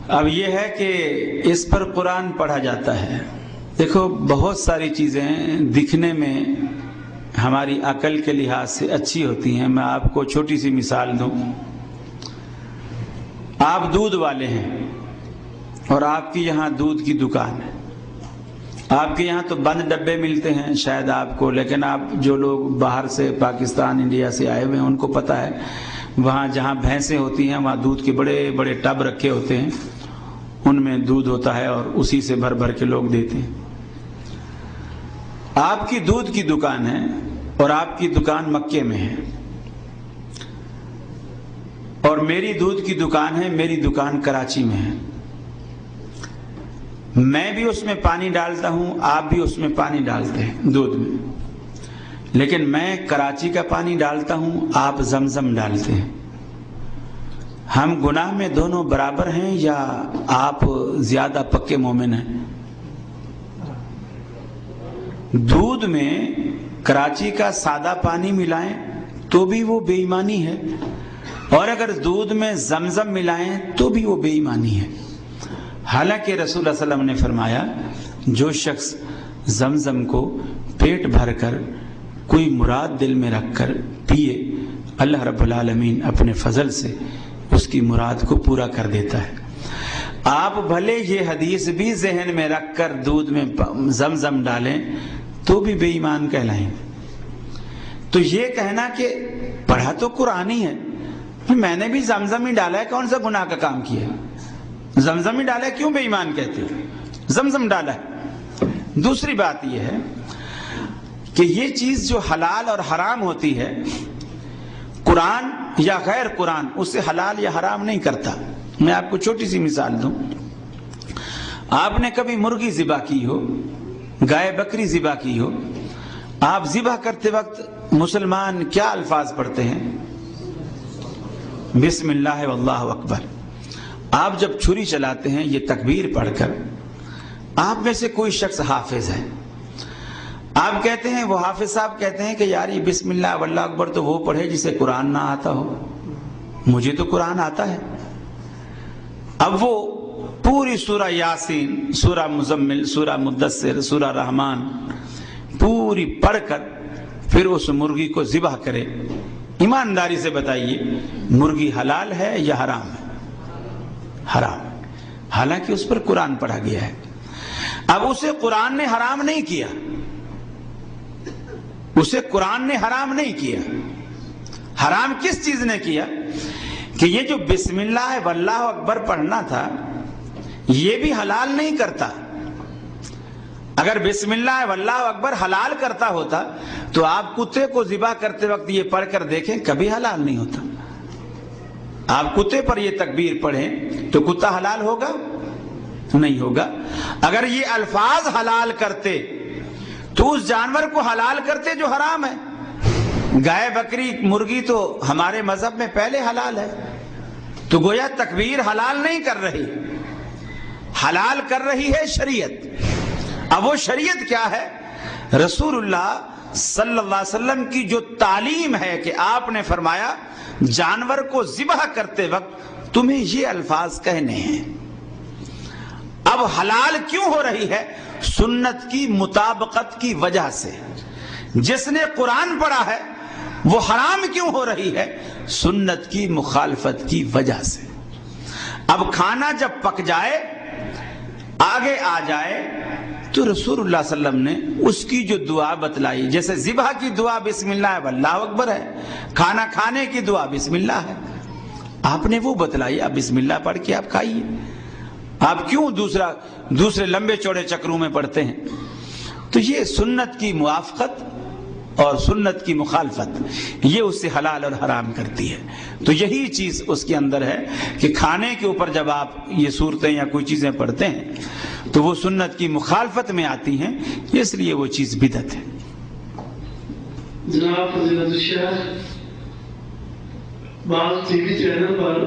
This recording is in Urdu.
اب یہ ہے کہ اس پر قرآن پڑھا جاتا ہے. دیکھو بہت ساری چیزیں دکھنے میں ہماری عقل کے لحاظ سے اچھی ہوتی ہیں. میں آپ کو چھوٹی سی مثال دوں. آپ دودھ والے ہیں اور آپ کی یہاں دودھ کی دکان ہے. آپ کے یہاں تو بند ڈبے ملتے ہیں شاید آپ کو، لیکن آپ جو لوگ باہر سے پاکستان انڈیا سے آئے ہوئے ہیں ان کو پتہ ہے وہاں جہاں بھینسیں ہوتی ہیں وہاں دودھ کے بڑے بڑے ٹب رکھے ہوتے ہیں، ان میں دودھ ہوتا ہے اور اسی سے بھر بھر کے لوگ دیتے ہیں. آپ کی دودھ کی دکان ہے اور آپ کی دکان مکے میں ہے، اور میری دودھ کی دکان ہے، میری دکان کراچی میں ہے. میں بھی اس میں پانی ڈالتا ہوں، آپ بھی اس میں پانی ڈالتے ہیں دودھ میں، لیکن میں کراچی کا پانی ڈالتا ہوں، آپ زمزم ڈالتے ہیں. ہم گناہ میں دونوں برابر ہیں یا آپ زیادہ پکے مومن ہیں؟ دودھ میں کراچی کا سادہ پانی ملائیں تو بھی وہ بے ایمانی ہے، اور اگر دودھ میں زمزم ملائیں تو بھی وہ بے ایمانی ہے. حالانکہ رسول اللہ صلی اللہ علیہ وسلم نے فرمایا جو شخص زمزم کو پیٹ بھر کر کوئی مراد دل میں رکھ کر پیے، اللہ رب العالمین اپنے فضل سے اس کی مراد کو پورا کر دیتا ہے. آپ بھلے یہ حدیث بھی ذہن میں رکھ کر دودھ میں زمزم ڈالیں تو بھی بے ایمان کہلائیں. تو یہ کہنا کہ پڑھا تو قرآن ہی ہے، میں نے بھی زمزم ہی ڈالا ہے، کون سا گناہ کا کام کیا ہے؟ زمزم ہی ڈالا ہے، کیوں بے ایمان کہتے ہیں؟ زمزم ڈالا ہے. دوسری بات یہ ہے کہ یہ چیز جو حلال اور حرام ہوتی ہے، قرآن یا غیر قرآن اسے حلال یا حرام نہیں کرتا. میں آپ کو چھوٹی سی مثال دوں. آپ نے کبھی مرغی ذبح کی ہو، گائے بکری ذبح کی ہو، آپ ذبح کرتے وقت مسلمان کیا الفاظ پڑھتے ہیں؟ بسم اللہ واللہ اکبر. آپ جب چھری چلاتے ہیں یہ تکبیر پڑھ کر، آپ میں سے کوئی شخص حافظ ہے، آپ کہتے ہیں، وہ حافظ صاحب کہتے ہیں کہ یار یہ بسم اللہ واللہ اکبر تو وہ پڑھے جسے قرآن نہ آتا ہو، مجھے تو قرآن آتا ہے. اب وہ پوری سورہ یاسین، سورہ مزمل، سورہ مدثر، سورہ رحمان پوری پڑھ کر پھر اس مرغی کو ذبح کرے. ایمانداری سے بتائیے مرغی حلال ہے یا حرام ہے؟ حرام. حالانکہ اس پر قرآن پڑھا گیا ہے. اب اسے قرآن نے حرام نہیں کیا، اسے قرآن نے حرام نہیں کیا. حرام کس چیز نے کیا؟ کہ یہ جو بسم اللہ واللہ اکبر پڑھنا تھا یہ بھی حلال نہیں کرتا. اگر بسم اللہ واللہ اکبر حلال کرتا ہوتا تو آپ کتے کو ذبح کرتے وقت یہ پڑھ کر دیکھیں، کبھی حلال نہیں ہوتا. آپ کتے پر یہ تکبیر پڑھیں تو کتا حلال ہوگا؟ نہیں ہوگا. اگر یہ الفاظ حلال کرتے تو اس جانور کو حلال کرتے جو حرام ہے. گائے بکری مرغی تو ہمارے مذہب میں پہلے حلال ہے، تو گویا تکبیر حلال نہیں کر رہی، حلال کر رہی ہے شریعت. اب وہ شریعت کیا ہے؟ رسول اللہ صلی اللہ علیہ وسلم کی جو تعلیم ہے کہ آپ نے فرمایا جانور کو ذبح کرتے وقت تمہیں یہ الفاظ کہنے ہیں. اب حلال کیوں ہو رہی ہے؟ سنت کی مطابقت کی وجہ سے. جس نے قرآن پڑھا ہے وہ حرام کیوں ہو رہی ہے؟ سنت کی مخالفت کی وجہ سے. اب کھانا جب پک جائے، آگے آ جائے، تو رسول اللہ صلی اللہ علیہ وسلم نے اس کی جو دعا بتلائی، جیسے ذبح کی دعا بسم اللہ واللہ اکبر ہے، کھانا کھانے کی دعا بسم اللہ ہے، آپ نے وہ بتلائی، آپ بسم اللہ پڑھ کے آپ کھائیے. آپ کیوں دوسرے لمبے چوڑے چکروں میں پڑھتے ہیں؟ تو یہ سنت کی موافقت اور سنت کی مخالفت یہ اس سے حلال اور حرام کرتی ہے. تو یہی چیز اس کے اندر ہے کہ کھانے کے اوپر جب آپ یہ صورتیں یا کوئی چیزیں پڑھتے ہیں تو وہ سنت کی مخالفت میں آتی ہیں، اس لیے وہ چیز بدعت ہے. جناب فضیلت الشیخ، بعض ٹی وی چینل پر